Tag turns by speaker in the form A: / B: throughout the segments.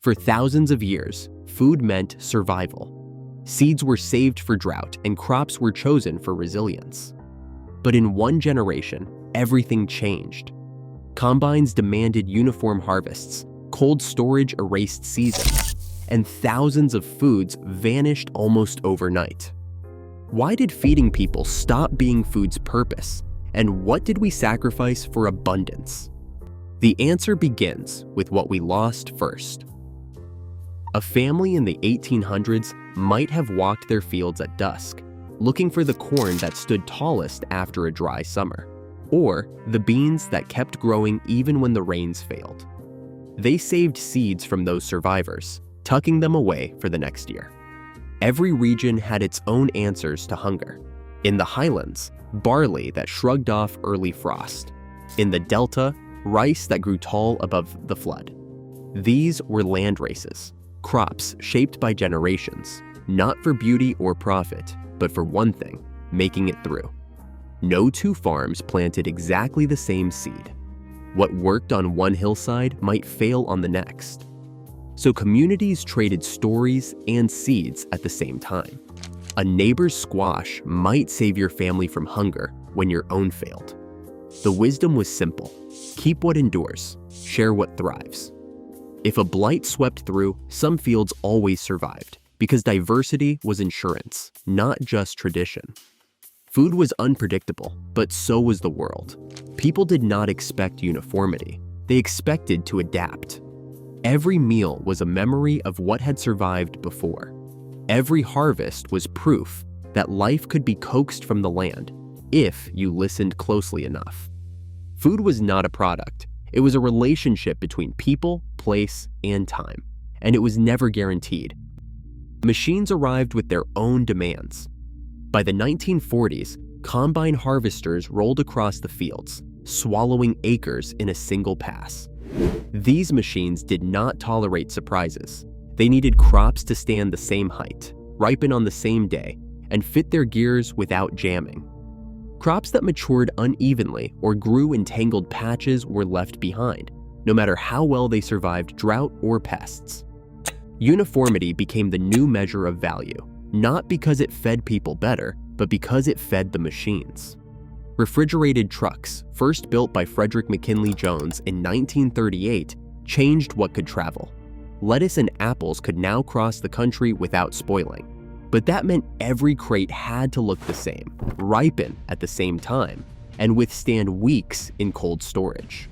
A: For thousands of years, food meant survival. Seeds were saved for drought and crops were chosen for resilience. But in one generation, everything changed. Combines demanded uniform harvests, cold storage erased seasons, and thousands of foods vanished almost overnight. Why did feeding people stop being food's purpose? And what did we sacrifice for abundance? The answer begins with what we lost first. A family in the 1800s might have walked their fields at dusk, looking for the corn that stood tallest after a dry summer, or the beans that kept growing even when the rains failed. They saved seeds from those survivors, tucking them away for the next year. Every region had its own answers to hunger. In the highlands, barley that shrugged off early frost. In the delta, rice that grew tall above the flood. These were land races, crops shaped by generations, not for beauty or profit, but for one thing, making it through. No two farms planted exactly the same seed. What worked on one hillside might fail on the next. So communities traded stories and seeds at the same time. A neighbor's squash might save your family from hunger when your own failed. The wisdom was simple. Keep what endures, share what thrives. If a blight swept through, some fields always survived, because diversity was insurance, not just tradition. Food was unpredictable, but so was the world. People did not expect uniformity. They expected to adapt. Every meal was a memory of what had survived before. Every harvest was proof that life could be coaxed from the land if you listened closely enough. Food was not a product. It was a relationship between people, place, and time, and it was never guaranteed. Machines arrived with their own demands. By the 1940s, combine harvesters rolled across the fields, swallowing acres in a single pass. These machines did not tolerate surprises. They needed crops to stand the same height, ripen on the same day, and fit their gears without jamming. Crops that matured unevenly or grew in tangled patches were left behind, no matter how well they survived drought or pests. Uniformity became the new measure of value, not because it fed people better, but because it fed the machines. Refrigerated trucks, first built by Frederick McKinley Jones in 1938, changed what could travel. Lettuce and apples could now cross the country without spoiling. But that meant every crate had to look the same, ripen at the same time, and withstand weeks in cold storage.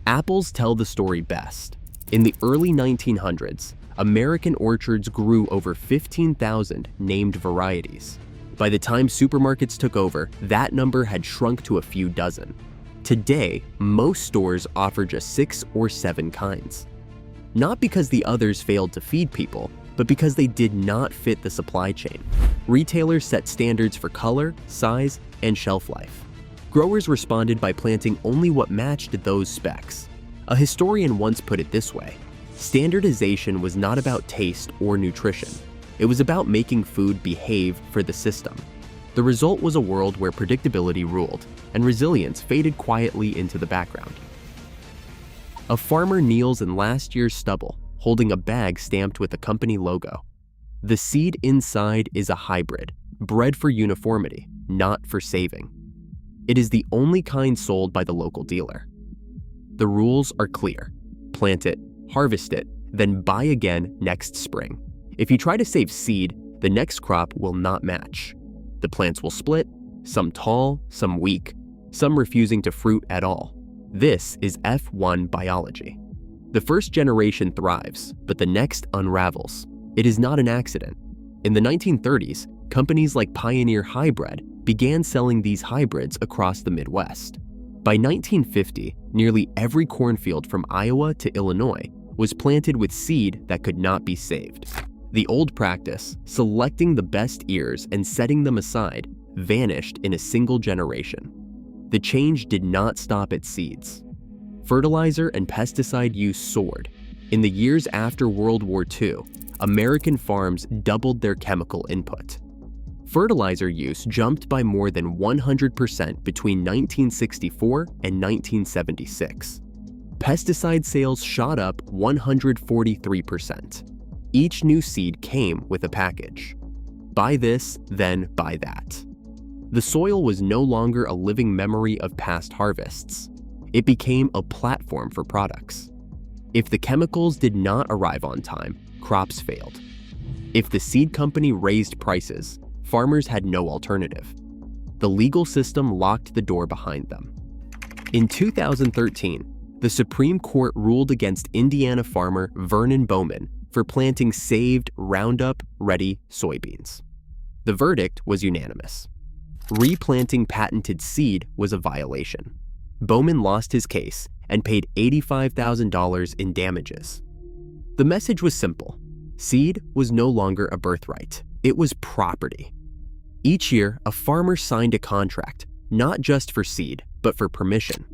A: Apples tell the story best. In the early 1900s, American orchards grew over 15,000 named varieties. By the time supermarkets took over, that number had shrunk to a few dozen. Today, most stores offer just 6 or 7 kinds. Not because the others failed to feed people, but because they did not fit the supply chain. Retailers set standards for color, size, and shelf life. Growers responded by planting only what matched those specs. A historian once put it this way: standardization was not about taste or nutrition. It was about making food behave for the system. The result was a world where predictability ruled, and resilience faded quietly into the background. A farmer kneels in last year's stubble, holding a bag stamped with a company logo. The seed inside is a hybrid, bred for uniformity, not for saving. It is the only kind sold by the local dealer. The rules are clear. Plant it, harvest it, then buy again next spring. If you try to save seed, the next crop will not match. The plants will split, some tall, some weak, some refusing to fruit at all. This is F1 biology. The first generation thrives, but the next unravels. It is not an accident. In the 1930s, companies like Pioneer Hybrid began selling these hybrids across the Midwest. By 1950, nearly every cornfield from Iowa to Illinois was planted with seed that could not be saved. The old practice, selecting the best ears and setting them aside, vanished in a single generation. The change did not stop at seeds. Fertilizer and pesticide use soared. In the years after World War II, American farms doubled their chemical input. Fertilizer use jumped by more than 100% between 1964 and 1976. Pesticide sales shot up 143%. Each new seed came with a package. Buy this, then buy that. The soil was no longer a living memory of past harvests. It became a platform for products. If the chemicals did not arrive on time, crops failed. If the seed company raised prices, farmers had no alternative. The legal system locked the door behind them. In 2013, the Supreme Court ruled against Indiana farmer Vernon Bowman for planting saved Roundup-ready soybeans. The verdict was unanimous. Replanting patented seed was a violation. Bowman lost his case and paid $85,000 in damages. The message was simple. Seed was no longer a birthright. It was property. Each year, a farmer signed a contract, not just for seed, but for permission.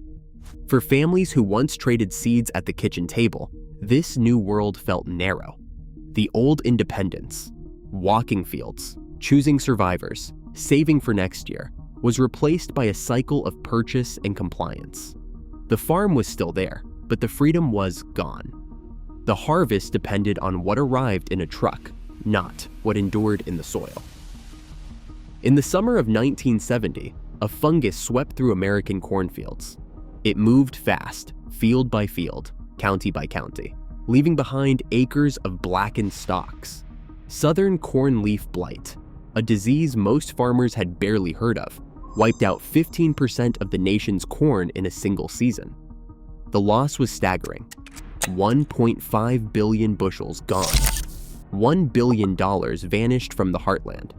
A: For families who once traded seeds at the kitchen table, this new world felt narrow. The old independence, walking fields, choosing survivors, saving for next year, was replaced by a cycle of purchase and compliance. The farm was still there, but the freedom was gone. The harvest depended on what arrived in a truck, not what endured in the soil. In the summer of 1970, a fungus swept through American cornfields. It moved fast, field by field, county by county, leaving behind acres of blackened stalks. Southern corn leaf blight, a disease most farmers had barely heard of, wiped out 15% of the nation's corn in a single season. The loss was staggering. 1.5 billion bushels gone. $1 billion vanished from the heartland.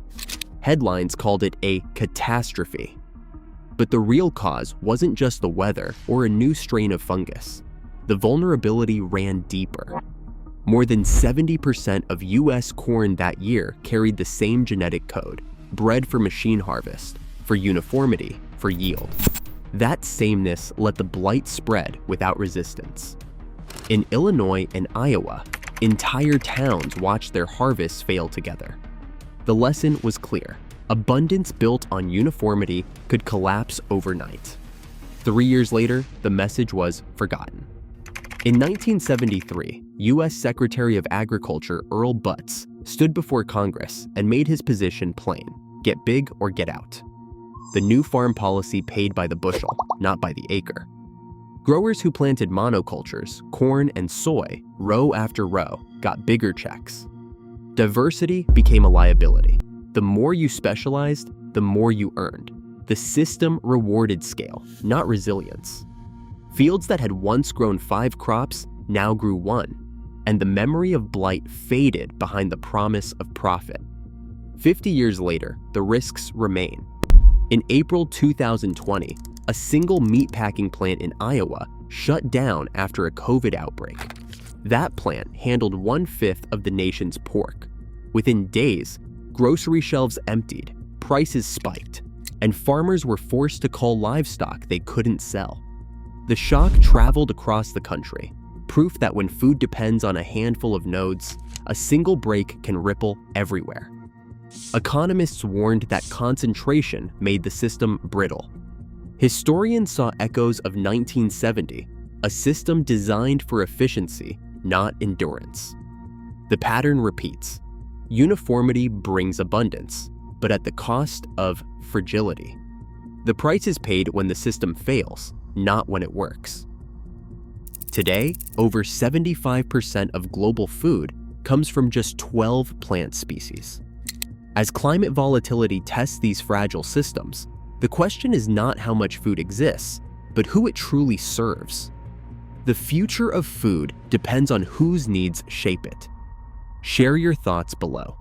A: Headlines called it a catastrophe. But the real cause wasn't just the weather or a new strain of fungus. The vulnerability ran deeper. More than 70% of US corn that year carried the same genetic code, bred for machine harvest, for uniformity, for yield. That sameness let the blight spread without resistance. In Illinois and Iowa, entire towns watched their harvests fail together. The lesson was clear. Abundance built on uniformity could collapse overnight. 3 years later, the message was forgotten. In 1973, U.S. Secretary of Agriculture Earl Butz stood before Congress and made his position plain: get big or get out. The new farm policy paid by the bushel, not by the acre. Growers who planted monocultures, corn and soy, row after row, got bigger checks. Diversity became a liability. The more you specialized, the more you earned. The system rewarded scale, not resilience. Fields that had once grown 5 crops now grew 1, and the memory of blight faded behind the promise of profit. 50 years later, the risks remain. In April 2020, a single meatpacking plant in Iowa shut down after a COVID outbreak. That plant handled 1/5 of the nation's pork. Within days, grocery shelves emptied, prices spiked, and farmers were forced to cull livestock they couldn't sell. The shock traveled across the country, proof that when food depends on a handful of nodes, a single break can ripple everywhere. Economists warned that concentration made the system brittle. Historians saw echoes of 1970, a system designed for efficiency, not endurance. The pattern repeats. Uniformity brings abundance, but at the cost of fragility. The price is paid when the system fails, not when it works. Today, over 75% of global food comes from just 12 plant species. As climate volatility tests these fragile systems, the question is not how much food exists, but who it truly serves. The future of food depends on whose needs shape it. Share your thoughts below.